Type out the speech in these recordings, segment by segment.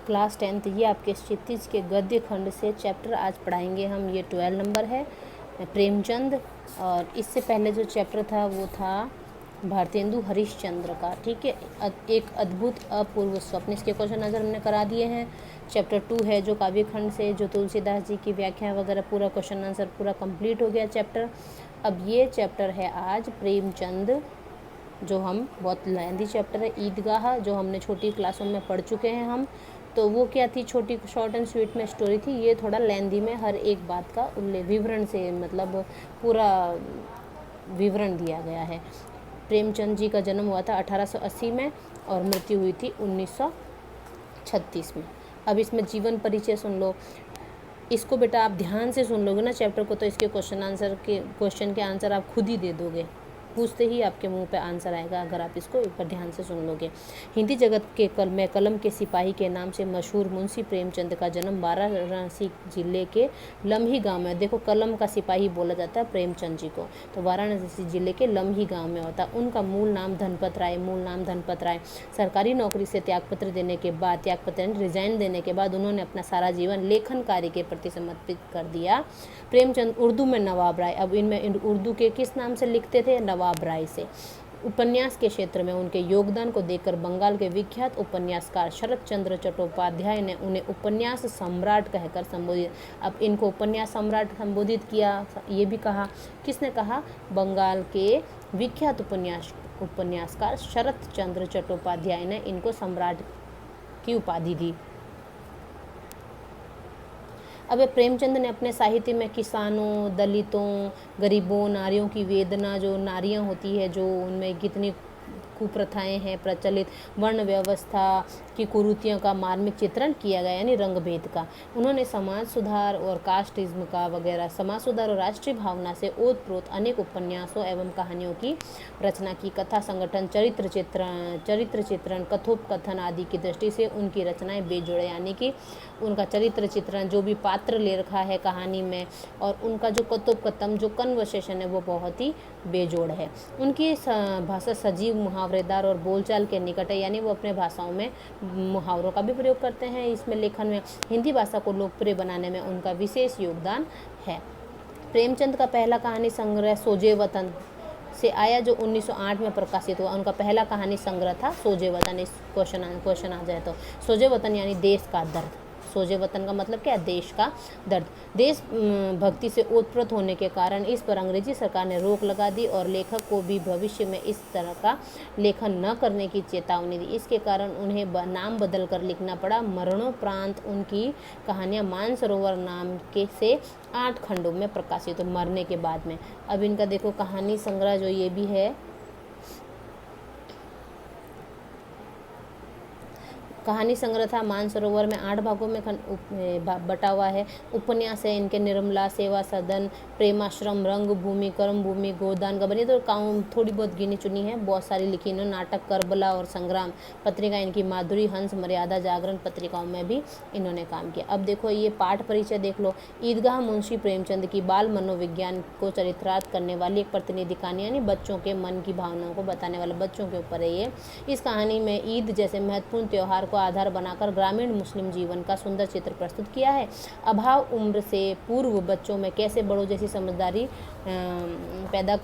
Class 10th ये आपके क्षितिज के गद्य खंड से चैप्टर आज पढ़ाएंगे हम। ये 12 नंबर है प्रेमचंद, और इससे पहले जो चैप्टर था वो था भारतेंदु हरिश्चंद्र का। ठीक है, एक अद्भुत अपूर्व स्वप्न, इसके क्वेश्चन आंसर हमने करा दिए हैं। चैप्टर 2 है जो काव्य खंड से जो तुलसीदास जी की व्याख्या वगैरह पूरा क्वेश्चन आंसर पूरा कंप्लीट हो गया चैप्टर। अब ये चैप्टर है आज प्रेमचंद, जो हम बहुत लेंथी चैप्टर है। ईदगाह जो हमने छोटी क्लासों में पढ़ चुके हैं हम, तो वो क्या थी, छोटी शॉर्ट एंड स्वीट में स्टोरी थी। ये थोड़ा लेंथी में हर एक बात का विवरण से मतलब पूरा विवरण दिया गया है। प्रेमचंद जी का जन्म हुआ था 1880 में और मृत्यु हुई थी 1936 में। अब इसमें जीवन परिचय सुन लो, इसको बेटा आप ध्यान से सुन लोगे ना चैप्टर को, तो इसके क्वेश्चन के आंसर आप खुद ही दे दोगे, पूछते ही आपके मुंह पे आंसर आएगा अगर आप इसको एक बार ध्यान से सुन लोगे। हिंदी जगत के कलम के सिपाही के नाम से मशहूर मुंशी प्रेमचंद का जन्म वाराणसी जिले के लम्ही गांव में, देखो कलम का सिपाही बोला जाता है प्रेमचंद जी को, तो वाराणसी जिले के लम्ही गांव में होता। उनका मूल नाम धनपत राय। सरकारी नौकरी से त्यागपत्र रिजाइन देने के बाद उन्होंने अपना सारा जीवन लेखन कार्य के प्रति समर्पित कर दिया। प्रेमचंद उर्दू में नवाब राय, अब इनमें उर्दू के किस नाम से लिखते थे, नवाब राय से। उपन्यास के क्षेत्र में उनके योगदान को देखकर बंगाल के विख्यात उपन्यासकार शरत चंद्र चट्टोपाध्याय ने उन्हें उपन्यास सम्राट कहकर संबोधित, अब इनको उपन्यास सम्राट संबोधित किया। ये भी कहा, किसने कहा, बंगाल के विख्यात उपन्यासकार शरत चंद्र चट्टोपाध्याय ने इनको सम्राट की उपाधि दी। अब प्रेमचंद ने अपने साहित्य में किसानों, दलितों, गरीबों, नारियों की वेदना, जो नारियां होती है, जो उनमें कितनी कुप्रथाएं हैं प्रचलित, वर्ण व्यवस्था की कुरीतियों का मार्मिक चित्रण किया गया, यानी रंग भेद का। उन्होंने समाज सुधार और कास्टिज्म का वगैरह, समाज सुधार और राष्ट्रीय भावना से ओतप्रोत अनेक उपन्यासों एवं कहानियों की रचना की। कथा संगठन, चरित्र चित्रण, कथोपकथन आदि की दृष्टि से उनकी रचनाएं बेजोड़, यानी कि उनका चरित्र चित्रण, जो भी पात्र ले रखा है कहानी में, और उनका जो कथोपकथन, जो कन्वर्सेशन है, वो बहुत ही बेजोड़ है। उनकी भाषा सजीव, मुहावरेदार और बोलचाल के निकट है, यानी वो अपने भाषाओं में मुहावरों का भी प्रयोग करते हैं इसमें लेखन में। हिंदी भाषा को लोकप्रिय बनाने में उनका विशेष योगदान है। प्रेमचंद का पहला कहानी संग्रह सोजे वतन से आया, जो 1908 में प्रकाशित हुआ। उनका पहला कहानी संग्रह था सोजे वतन। इस क्वेश्चन आ जाए तो सोजे वतन यानी देश का दर्द। सोजे वतन का मतलब क्या है, देश का दर्द। देश भक्ति से ओतप्रोत होने के कारण इस पर अंग्रेजी सरकार ने रोक लगा दी और लेखक को भी भविष्य में इस तरह का लेखन न करने की चेतावनी दी। इसके कारण उन्हें नाम बदल कर लिखना पड़ा। मरणोपरांत उनकी कहानियां मानसरोवर नाम के से 8 खंडों में प्रकाशित, मरने के बाद में। अब इनका देखो कहानी संग्रह जो ये भी है, कहानी संग्रह था, मानसरोवर में 8 भागों में बटा हुआ है। उपन्यास है इनके निर्मला, सेवा सदन, प्रेमाश्रम, रंगभूमि, कर्मभूमि, गोदान गबन, तो थोड़ी बहुत गिनी चुनी है, बहुत सारी लिखी इन्होंने। नाटक करबला और संग्राम पत्रिका इनकी, माधुरी, हंस, मर्यादा, जागरण पत्रिकाओं में भी इन्होंने काम किया। अब देखो ये पाठ परिचय देख लो। ईदगाह मुंशी प्रेमचंद की बाल मनोविज्ञान को चरित्रार्थ करने वाली एक प्रतिनिधि कहानी, यानी बच्चों के मन की भावनाओं को बताने वाले, बच्चों के ऊपर है ये। इस कहानी में ईद जैसे महत्वपूर्ण त्यौहार को आधार बनाकर ग्रामीण मुस्लिम जीवन का सुंदर चित्र प्रस्तुत किया है। अभाव उम्र से पूर्व बच्चों में कैसे बड़ों जैसी समझदारी पैदा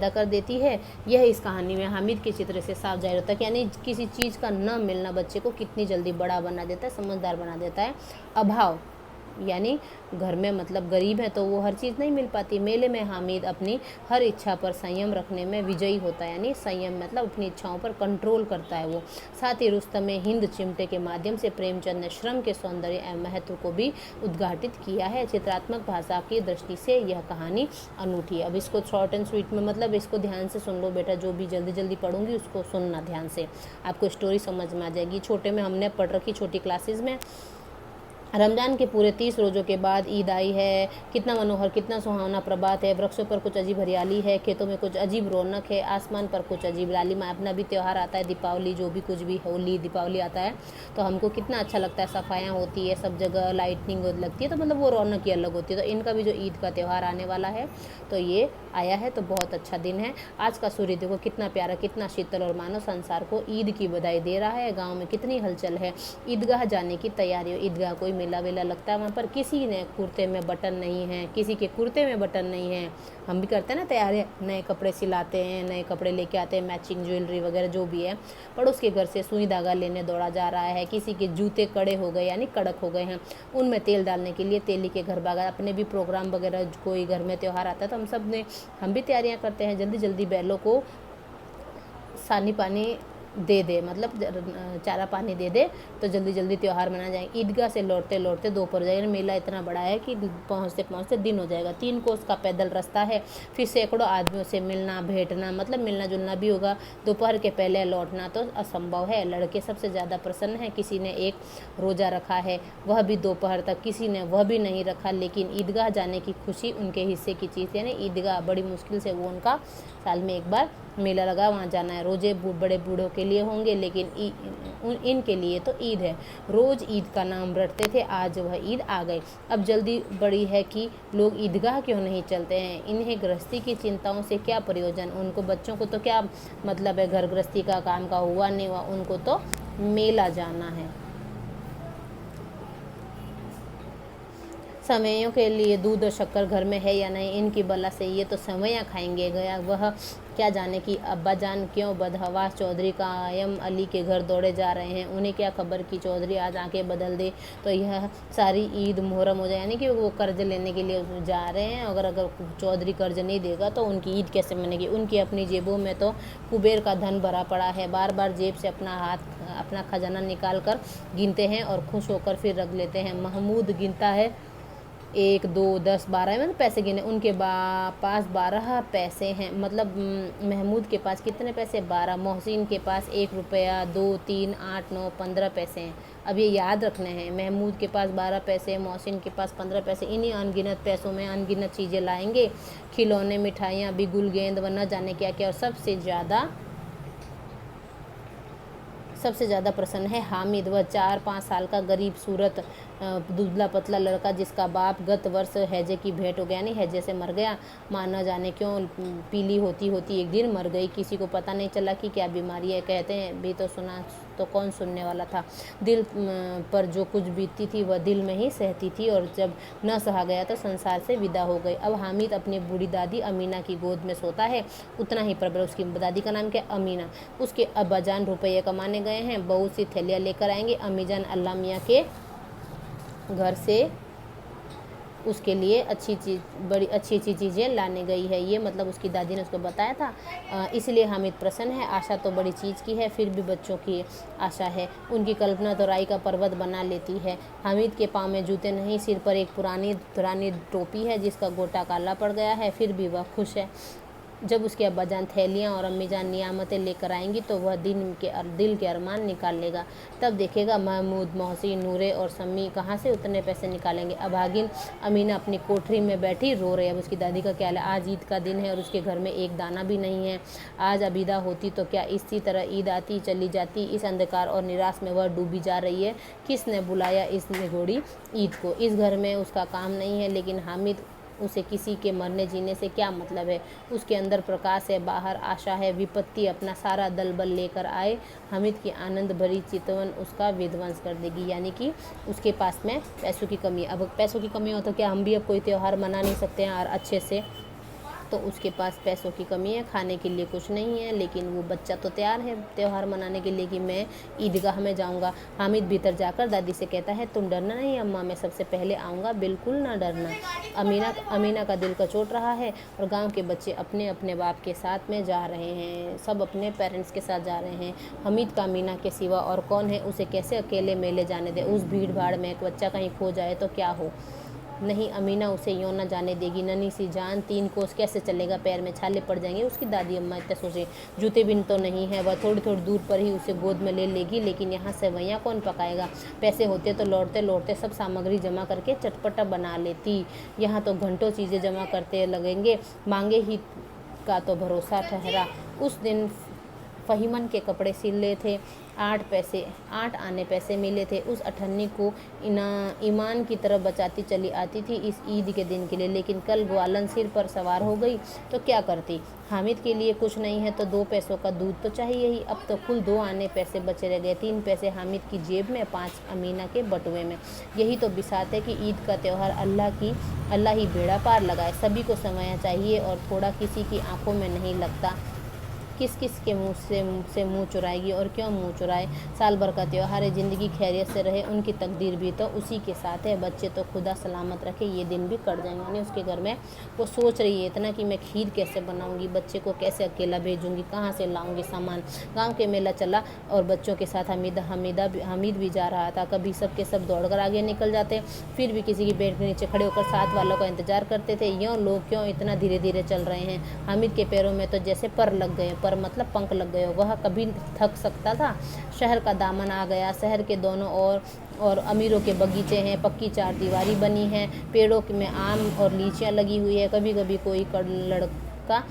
कर देती है, यह इस कहानी में हामिद के चित्र से साफ जाहिर होता है। यानी किसी चीज़ का न मिलना बच्चे को कितनी जल्दी बड़ा बना देता है, समझदार बना देता है। अभाव यानी घर में मतलब गरीब है तो वो हर चीज़ नहीं मिल पाती। मेले में हामिद अपनी हर इच्छा पर संयम रखने में विजयी होता है, यानी संयम मतलब अपनी इच्छाओं पर कंट्रोल करता है वो। साथ ही रुस्तम में हिंद चिमटे के माध्यम से प्रेमचंद ने श्रम के सौंदर्य एवं महत्व को भी उद्घाटित किया है। चित्रात्मक भाषा की दृष्टि से यह कहानी अनूठी है। अब इसको शॉर्ट एंड स्वीट में मतलब इसको ध्यान से सुन लो बेटा, जो भी जल्दी जल्दी पढ़ूंगी उसको सुनना ध्यान से, आपको स्टोरी समझ में आ जाएगी। छोटे में हमने पढ़ रखी, छोटी क्लासेस में। रमज़ान के पूरे 30 रोज़ों के बाद ईद आई है। कितना मनोहर, कितना सुहावना प्रभात है। वृक्षों पर कुछ अजीब हरियाली है, खेतों में कुछ अजीब रौनक है, आसमान पर कुछ अजीब लालिमा। अपना भी त्यौहार आता है, दीपावली, जो भी कुछ भी, होली, दीपावली आता है तो हमको कितना अच्छा लगता है। सफाइयाँ होती है, सब जगह लाइटनिंग लगती है, तो मतलब वो रौनक ही अलग होती है। तो इनका भी जो ईद का त्यौहार आने वाला है तो ये आया है, तो बहुत अच्छा दिन है। आज का सूर्य देखो कितना प्यारा, कितना शीतल, और मानव संसार को ईद की बधाई दे रहा है। गाँव में कितनी हलचल है। ईदगाह जाने की तैयारी हो, ईदगाह कोई मेला वेला लगता है वहाँ पर। किसी ने कुर्ते में बटन नहीं है, किसी के कुर्ते में बटन नहीं है। हम भी करते हैं ना तैयारी, नए कपड़े सिलाते हैं, नए कपड़े लेके आते हैं, मैचिंग ज्वेलरी वगैरह जो भी है। पड़ोस के घर से सुई धागा लेने दौड़ा जा रहा है। किसी के जूते कड़े हो गए यानी कड़क हो गए हैं, उनमें तेल डालने के लिए तेली के घर भागा। अपने भी प्रोग्राम वगैरह, कोई घर में त्यौहार आता है तो हम भी तैयारियां करते हैं। जल्दी जल्दी बैलों को सानी पानी दे दे, मतलब चारा पानी दे दे, तो जल्दी जल्दी त्यौहार मना जाएंगे। ईदगाह से लौटते लौटते दोपहर हो जाएगा। मेला इतना बड़ा है कि पहुँचते पहुँचते दिन हो जाएगा। 3 कोस का पैदल रास्ता है, फिर सैकड़ों आदमियों से मिलना भेंटना, मतलब मिलना जुलना भी होगा। दोपहर के पहले लौटना तो असंभव है। लड़के सबसे ज़्यादा प्रसन्न हैं। किसी ने एक रोज़ा रखा है, वह भी दोपहर तक, किसी ने वह भी नहीं रखा। लेकिन ईदगाह जाने की खुशी उनके हिस्से की चीज़, यानी ईदगाह बड़ी मुश्किल से वो उनका साल में एक बार मेला लगा, वहाँ जाना है। रोज़े बड़े बूढ़ों के लिए होंगे, लेकिन इनके लिए तो ईद है। रोज़ ईद का नाम रटते थे, आज वह ईद आ गई। अब जल्दी बड़ी है कि लोग ईदगाह क्यों नहीं चलते हैं। इन्हें गृहस्थी की चिंताओं से क्या प्रयोजन। उनको, बच्चों को तो क्या मतलब है, घर गृहस्थी का काम का हुआ नहीं हुआ, उनको तो मेला जाना है। सेवइयों के लिए दूध और शक्कर घर में है या नहीं, इनकी बला से ये तो सेवइयाँ खाएंगे। गया वह क्या जाने कि अब्बा जान क्यों बदहवास चौधरी कायम अली के घर दौड़े जा रहे हैं। उन्हें क्या खबर कि चौधरी आज आंखें बदल दे तो यह सारी ईद मुहर्रम हो जाए, यानी कि वो कर्ज लेने के लिए जा रहे हैं। अगर चौधरी कर्ज नहीं देगा तो उनकी ईद कैसे मनेगी। उनकी अपनी जेबों में तो कुबेर का धन भरा पड़ा है। बार बार जेब से अपना खजाना निकाल कर गिनते हैं और खुश होकर फिर रख लेते हैं। महमूद गिनता है 1 2 10 12, मतलब पैसे गिने। उनके पास 12 पैसे हैं, मतलब महमूद के पास कितने पैसे, 12। मोहसिन के पास 1 रुपया, 2 3 8 9 15 पैसे हैं। अब ये याद रखने हैं, महमूद के पास 12 पैसे, मोहसिन के पास 15 पैसे। इन्हीं अनगिनत पैसों में अनगिनत चीज़ें लाएंगे, खिलौने, मिठाइयाँ, बिगुल, गेंद व न जाने क्या क्या। और सबसे ज़्यादा प्रसन्न है हामिद। वह 4-5 साल का गरीब सूरत दुबला पतला लड़का, जिसका बाप गत वर्ष हैजे की भेंट हो गया, यानी हैजे से मर गया। माँ न जाने क्यों पीली होती होती एक दिन मर गई। किसी को पता नहीं चला कि क्या बीमारी है। कहते हैं भी तो सुना तो कौन सुनने वाला था। दिल पर जो कुछ बीतती थी वह दिल में ही सहती थी, और जब न सहा गया तो संसार से विदा हो गई। अब हामिद अपनी बूढ़ी दादी अमीना की गोद में सोता है, उतना ही प्रबल। उसकी दादी का नाम क्या, अमीना। उसके अब्बाजान रुपये कमाने गए हैं, बहुत सी थैलियाँ लेकर आएंगे। अम्मीजान अल्लाह मियाँ के घर से उसके लिए बड़ी अच्छी चीज़ें लाने गई है। ये मतलब उसकी दादी ने उसको बताया था। इसलिए हामिद प्रसन्न है। आशा तो बड़ी चीज़ की है, फिर भी बच्चों की आशा है। उनकी कल्पना तो राई का पर्वत बना लेती है। हामिद के पाँव में जूते नहीं, सिर पर एक पुरानी टोपी है जिसका गोटा काला पड़ गया है, फिर भी वह खुश है। जब उसके अब्बाजान थैलियाँ और अम्मीजान नियामतें लेकर आएंगी तो वह दिल के अरमान निकाल लेगा। तब देखेगा महमूद, मोहसिन, नूरे और सम्मी कहाँ से उतने पैसे निकालेंगे। अभागिन अमीना अपनी कोठरी में बैठी रो रही है। अब उसकी दादी का क्या है, आज ईद का दिन है और उसके घर में एक दाना भी नहीं है। आज अबीदा होती तो क्या इसी तरह ईद आती चली जाती। इस अंधकार और निराश में वह डूबी जा रही है। किसने बुलाया इस निगोड़ी ईद को। इस घर में उसका काम नहीं है, लेकिन हामिद, उसे किसी के मरने जीने से क्या मतलब है। उसके अंदर प्रकाश है, बाहर आशा है। विपत्ति अपना सारा दल बल लेकर आए, हामिद की आनंद भरी चितवन उसका विध्वंस कर देगी। यानी कि उसके पास में पैसों की कमी है। अब पैसों की कमी हो तो क्या हम भी अब कोई त्यौहार मना नहीं सकते हैं और अच्छे से, तो उसके पास पैसों की कमी है, खाने के लिए कुछ नहीं है। लेकिन वो बच्चा तो तैयार है त्यौहार मनाने के लिए कि मैं ईदगाह में जाऊंगा। हामिद भीतर जाकर दादी से कहता है, तुम डरना नहीं अम्मा, मैं सबसे पहले आऊँगा, बिल्कुल ना डरना। अमीना का दिल कचोट रहा है और गाँव के बच्चे अपने अपने बाप के साथ में जा रहे हैं। सब अपने पेरेंट्स के साथ जा रहे हैं। हामिद का अमीना के सिवा और कौन है, उसे कैसे अकेले मेले जाने दे। उस भीड़ भाड़ में एक बच्चा कहीं खो जाए तो क्या हो। नहीं अमीना उसे यूँ न जाने देगी, नन्ही सी जान 3 कोस कैसे चलेगा, पैर में छाले पड़ जाएंगे। उसकी दादी अम्मा इतना सोचे, जूते बिन तो नहीं है, वह थोड़ी थोड़ी दूर पर ही उसे गोद में ले लेगी, लेकिन यहाँ सेवैयाँ कौन पकाएगा। पैसे होते तो लौटते लौटते सब सामग्री जमा करके चटपटा बना लेती। यहाँ तो घंटों चीज़ें जमा करते लगेंगे, मांगे ही का तो भरोसा ठहरा। उस दिन फ़हीमन के कपड़े सिले थे, 8 आने पैसे मिले थे। उस अठन्नी को ईमान की तरफ बचाती चली आती थी इस ईद के दिन के लिए, लेकिन कल ग्वालन सिर पर सवार हो गई तो क्या करती। हामिद के लिए कुछ नहीं है तो 2 पैसों का दूध तो चाहिए ही। अब तो कुल 2 आने पैसे बचे रह गए, 3 पैसे हामिद की जेब में, 5 अमीना के बटुए में। यही तो बिसात है कि ईद का त्यौहार अल्लाह ही बेड़ा पार लगाए। सभी को समय चाहिए और थोड़ा किसी की आंखों में नहीं लगता। किस किस के मुँह से मुँह चुराएगी और क्यों मुँह चुराए। साल भर का त्यौहार है, ज़िंदगी खैरियत से रहे, उनकी तकदीर भी तो उसी के साथ है। बच्चे तो खुदा सलामत रखे, ये दिन भी कट जाएंगे। यानी उसके घर में वो सोच रही है इतना कि मैं खीर कैसे बनाऊंगी, बच्चे को कैसे अकेला भेजूंगी, कहाँ से लाऊंगी सामान। गांव के मेला चला और बच्चों के साथ हामिद भी जा रहा था। कभी सब के सब दौड़कर आगे निकल जाते, फिर भी किसी की पेड़ के नीचे खड़े होकर साथ वालों का इंतजार करते थे। यूँ लोग क्यों इतना धीरे धीरे चल रहे हैं। हामिद के पैरों में तो जैसे पर लग गए, पर मतलब पंख लग गए। वह कभी थक सकता था। शहर का दामन आ गया, शहर के दोनों और अमीरों के बगीचे हैं, पक्की 4 दीवारी बनी है, पेड़ों में आम और लीचियां लगी हुई है। कभी कभी कोई लड़का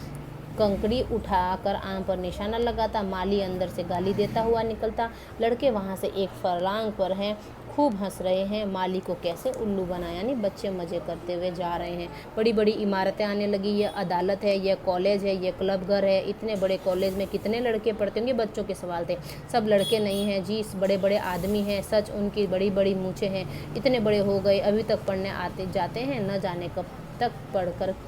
कंकड़ी उठाकर आम पर निशाना लगाता, माली अंदर से गाली देता हुआ निकलता। लड़के वहाँ से एक फरलांग पर हैं, खूब हंस रहे हैं, माली को कैसे उल्लू बनाया। यानी बच्चे मज़े करते हुए जा रहे हैं। बड़ी बड़ी इमारतें आने लगी, यह अदालत है, यह कॉलेज है, यह क्लब घर है। इतने बड़े कॉलेज में कितने लड़के पढ़ते होंगे, बच्चों के सवाल थे। सब लड़के नहीं हैं जी, बड़े बड़े आदमी हैं, सच उनकी बड़ी बड़ी मूछें हैं। इतने बड़े हो गए, अभी तक पढ़ने आते जाते हैं, न जाने कब तक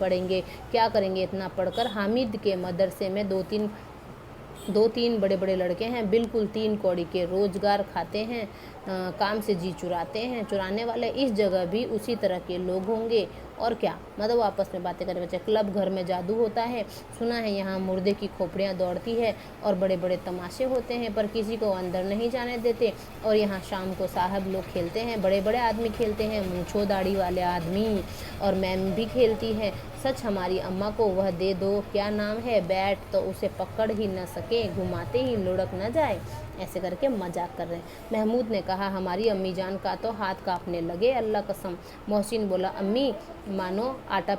पढ़ेंगे, क्या करेंगे इतना पढ़कर। हामिद के मदरसे में 2-3 बड़े बड़े लड़के हैं, बिल्कुल 3 कौड़ी के, रोजगार खाते हैं, काम से जी चुराते हैं। चुराने वाले इस जगह भी उसी तरह के लोग होंगे और क्या, मतलब आपस में बातें करें बच्चे। क्लब घर में जादू होता है, सुना है यहाँ मुर्दे की खोपड़ियाँ दौड़ती है और बड़े बड़े तमाशे होते हैं, पर किसी को अंदर नहीं जाने देते। और यहाँ शाम को साहब लोग खेलते हैं, बड़े बड़े आदमी खेलते हैं, मूंछों दाढ़ी वाले आदमी, और मैम भी खेलती है। सच हमारी अम्मा को वह दे दो, क्या नाम है, बैट, तो उसे पकड़ ही न सके, घुमाते ही लुढ़क न जाए। ऐसे करके मजाक कर रहे हैं। महमूद ने कहा, हमारी अम्मी जान का तो हाथ कांपने लगे, अल्लाह कसम। मोहसिन बोला, अम्मी मानो आटा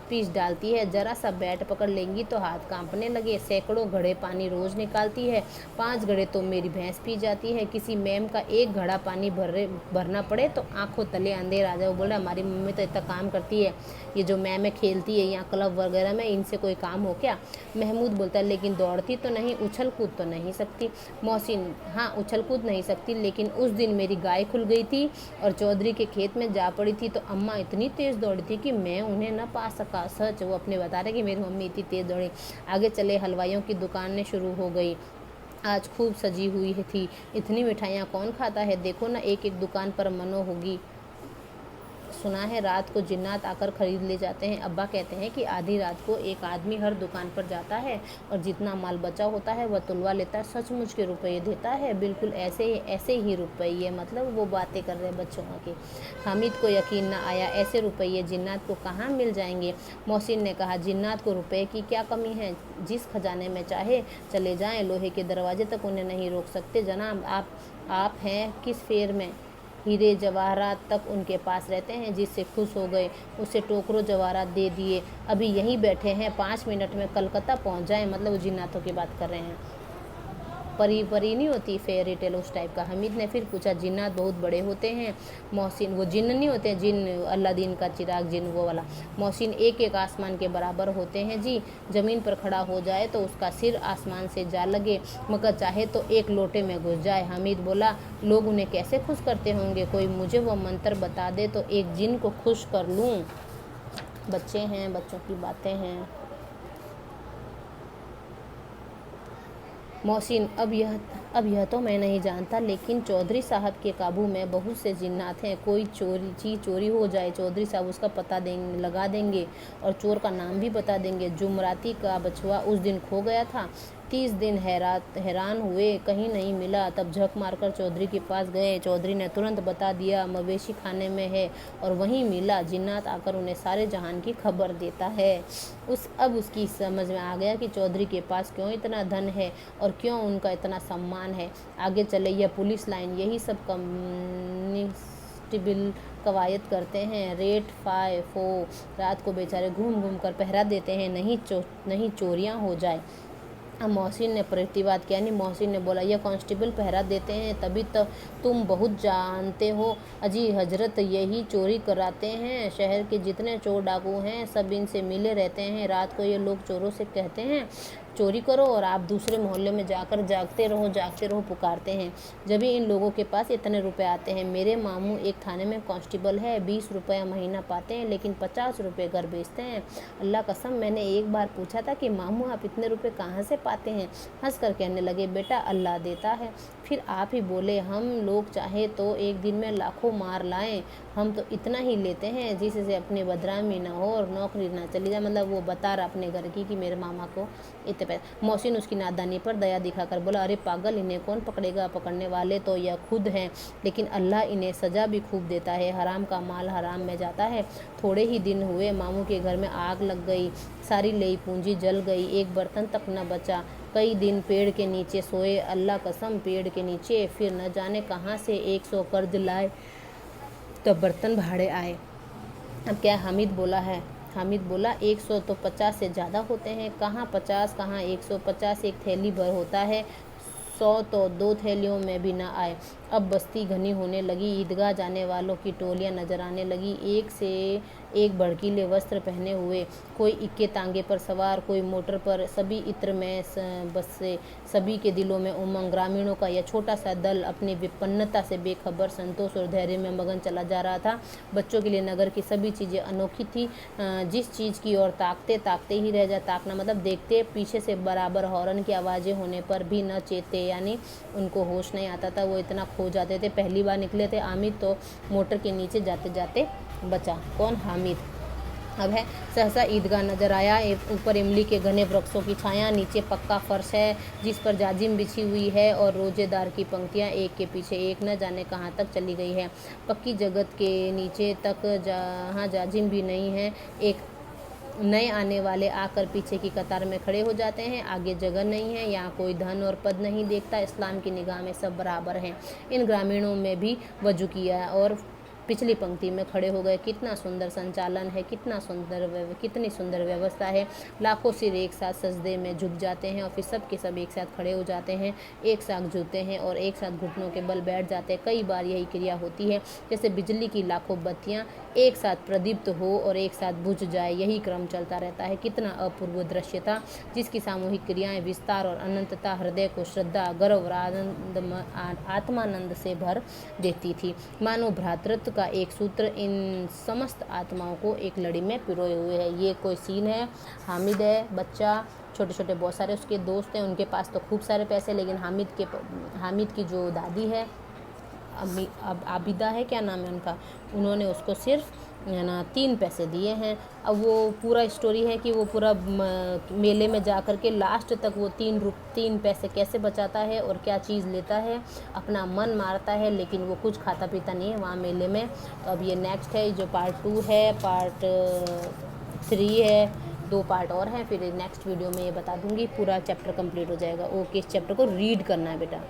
पीस डालती है, जरा सा बैट पकड़ लेंगी तो हाथ कांपने लगे। सैकड़ों घड़े पानी रोज निकालती है, 5 घड़े तो मेरी भैंस पी जाती है। किसी मैम का 1 घड़ा पानी भरना पड़े तो आंखों तले अंधेर आ जाए। वो बोल रहा, हमारी मम्मी तो इतना काम करती है, ये जो मैम खेलती है यहाँ क्लब वगैरह में, इनसे कोई काम हो क्या। महमूद बोलता है, लेकिन दौड़ती तो नहीं, उछल कूद तो नहीं सकती। मोहसिन, हाँ उछल कूद नहीं सकती, लेकिन उस दिन मेरी गाय खुल गई थी और चौधरी के खेत में जा पड़ी थी तो अम्मा इतनी तेज़ दौड़ी थी कि मैं उन्हें न पा सका। सच वो अपने बता रहे कि मेरी मम्मी इतनी तेज़ दौड़ी। आगे चले, हलवाइयों की दुकानें शुरू हो गई, आज खूब सजी हुई थी। इतनी मिठाइयाँ कौन खाता है, देखो ना एक एक दुकान पर मनो होगी। सुना है रात को जिन्नात आकर खरीद ले जाते हैं। अब्बा कहते हैं कि आधी रात को एक आदमी हर दुकान पर जाता है और जितना माल बचा होता है वह तुलवा लेता है, सचमुच के रुपये देता है, बिल्कुल ऐसे ही रुपये। मतलब वो बातें कर रहे हैं बच्चों की। हामिद को यकीन न आया, ऐसे रुपये जिन्नात को कहाँ मिल जाएंगे। मोहसिन ने कहा, जिन्नात को रुपये की क्या कमी है, जिस खजाने में चाहे चले जाएं, लोहे के दरवाजे तक उन्हें नहीं रोक सकते। जनाब आप हैं किस फेर में, हीरे जवाहरात तक उनके पास रहते हैं। जिससे खुश हो गए उसे टोकरों जवाहरात दे दिए। अभी यहीं बैठे हैं, 5 मिनट में कलकत्ता पहुंच जाएं। मतलब वो जिन्नातों की बात कर रहे हैं, परी नहीं होती, फेयरी टेल उस टाइप का। हमीद ने फिर पूछा, जिन्नात बहुत बड़े होते हैं। मोहसिन, वो जिन्न नहीं होते, जिन्न अल्लादीन का चिराग जिन्न, वो वाला। मोहसिन, एक आसमान के बराबर होते हैं जी। ज़मीन पर खड़ा हो जाए तो उसका सिर आसमान से जा लगे, मगर चाहे तो एक लोटे में घुस जाए। हमीद बोला, लोग उन्हें कैसे खुश करते होंगे, कोई मुझे वो मंत्र बता दे तो एक जिन को खुश कर लूँ। बच्चे हैं, बच्चों की बातें हैं। मोहसिन, अब यह तो मैं नहीं जानता, लेकिन चौधरी साहब के काबू में बहुत से जिन्नात हैं। कोई चीज़ चोरी हो जाए, चौधरी साहब उसका पता लगा देंगे और चोर का नाम भी बता देंगे। जुमराती का बछुआ उस दिन खो गया था, 30 दिन हैरान हुए, कहीं नहीं मिला। तब झक मारकर चौधरी के पास गए। चौधरी ने तुरंत बता दिया, मवेशी खाने में है, और वहीं मिला। जिन्नात आकर उन्हें सारे जहान की खबर देता है। अब उसकी समझ में आ गया कि चौधरी के पास क्यों इतना धन है और क्यों उनका इतना सम्मान है। आगे चले, यह पुलिस लाइन, यही सब कांस्टेबल कवायद करते हैं। रेट 5 रात को बेचारे घूम घूम कर पहरा देते हैं, नहीं चोरियां हो जाए। अब मोहसिन ने प्रतिवाद किया, नहीं मोहसिन ने बोला, यह कांस्टेबल पहरा देते हैं तभी तो तुम बहुत जानते हो। अजी हजरत, यही चोरी कराते हैं। शहर के जितने चोर डाकू हैं सब इनसे मिले रहते हैं। रात को ये लोग चोरों से कहते हैं चोरी करो, और आप दूसरे मोहल्ले में जाकर जागते रहो पुकारते हैं। जब भी इन लोगों के पास इतने रुपए आते हैं। मेरे मामू एक थाने में कांस्टेबल है, 20 रुपया महीना पाते हैं, लेकिन 50 रुपये घर बेचते हैं। अल्लाह कसम, मैंने एक बार पूछा था कि मामू आप इतने रुपए कहाँ से पाते हैं? हंस कर कहने लगे, बेटा अल्लाह देता है। फिर आप ही बोले, हम लोग चाहे तो एक दिन में लाखों मार लाएं, हम तो इतना ही लेते हैं जिससे अपनी बदनामी ना हो और नौकरी ना चली जाए। मतलब वो बता रहा अपने घर की कि मेरे मामा को इतने पैसे। मोहसिन उसकी नादानी पर दया दिखाकर बोला, अरे पागल, इन्हें कौन पकड़ेगा? पकड़ने वाले तो यह खुद हैं, लेकिन अल्लाह इन्हें सजा भी खूब देता है। हराम का माल हराम में जाता है। थोड़े ही दिन हुए, मामू के घर में आग लग गई, सारी लई पूंजी जल गई, एक बर्तन तक न बचा। कई दिन पेड़ के नीचे सोए, अल्लाह कसम पेड़ के नीचे। फिर न जाने कहाँ से 100 कर्ज लाए, तब बर्तन भाड़े आए। अब क्या हामिद बोला 100 तो 50 से ज़्यादा होते हैं। कहाँ 50, कहाँ 150, एक थैली भर होता है। 100 तो 2 थैलियों में भी ना आए। अब बस्ती घनी होने लगी, ईदगाह जाने वालों की टोलियां नजर आने लगी, एक से एक भड़कीले वस्त्र पहने हुए, कोई इक्के तांगे पर सवार, कोई मोटर पर, सभी इत्र में बस से। सभी के दिलों में उमंग। ग्रामीणों का यह छोटा सा दल अपनी विपन्नता से बेखबर संतोष और धैर्य में मगन चला जा रहा था। बच्चों के लिए नगर की सभी चीज़ें अनोखी थी। जिस चीज़ की ओर ताकते ही रह जा, ताकना मतलब देखते, पीछे से बराबर हॉर्न की आवाज़ें होने पर भी न चेते, यानी उनको होश नहीं आता था, वो इतना खो जाते थे। पहली बार निकले थे हामिद तो मोटर के नीचे जाते जाते बचा। कौन? हामिद। अब है सहसा ईदगाह नजर आया। ऊपर इमली के घने वृक्षों की छाया, नीचे पक्का फर्श है जिस पर जाजिम बिछी हुई है, और रोजेदार की पंक्तियां एक के पीछे एक न जाने कहां तक चली गई है। पक्की जगत के नीचे तक जहां जाजिम भी नहीं है, एक नए आने वाले आकर पीछे की कतार में खड़े हो जाते हैं। आगे जगह नहीं है, यहाँ कोई धन और पद नहीं देखता। इस्लाम की निगाह में सब बराबर हैं। इन ग्रामीणों में भी वजू किया और पिछली पंक्ति में खड़े हो गए। कितना सुंदर संचालन है, कितनी सुंदर व्यवस्था है। लाखों सिर एक साथ सजदे में झुक जाते हैं और फिर सब के सब एक साथ खड़े हो जाते हैं, एक साथ झुकते हैं और एक साथ घुटनों के बल बैठ जाते हैं। कई बार यही क्रिया होती है, जैसे बिजली की लाखों बत्तियां एक साथ प्रदीप्त हो और एक साथ बुझ जाए। यही क्रम चलता रहता है। कितना अपूर्व दृश्य था, जिसकी सामूहिक क्रियाएं, विस्तार और अनंतता हृदय को श्रद्धा, गर्व और आत्मानंद से भर देती थी। मानो भ्रातृत्व का एक सूत्र इन समस्त आत्माओं को एक लड़ी में पिरोए हुए है। ये कोई सीन है। हामिद है बच्चा, छोटे छोटे बहुत सारे उसके दोस्त हैं, उनके पास तो खूब सारे पैसे, लेकिन हामिद की जो दादी है, आबिदा है, क्या नाम है उनका, उन्होंने उसको सिर्फ 3 पैसे दिए हैं। अब वो पूरा स्टोरी है कि वो पूरा मेले में जा कर के लास्ट तक वो 3 पैसे कैसे बचाता है और क्या चीज़ लेता है, अपना मन मारता है, लेकिन वो कुछ खाता पीता नहीं है वहाँ मेले में। तो अब ये नेक्स्ट है, जो पार्ट 2 है, पार्ट 3 है, 2 पार्ट और हैं। फिर नेक्स्ट वीडियो में ये बता दूँगी, पूरा चैप्टर कंप्लीट हो जाएगा। ओके, इस चैप्टर को रीड करना है बेटा।